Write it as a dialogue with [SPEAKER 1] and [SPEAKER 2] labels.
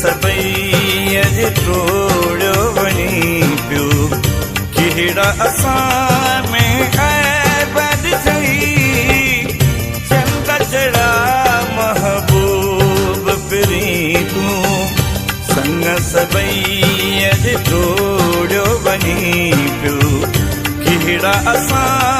[SPEAKER 1] सबई अॼु तोड़ियो वञी पियो कहिड़ा असां में ऐब ॾिठई चंद जहिड़ा महबूब पिरी तूं संग सबई अॼु तोड़ियो वञी पियो कहिड़ा असां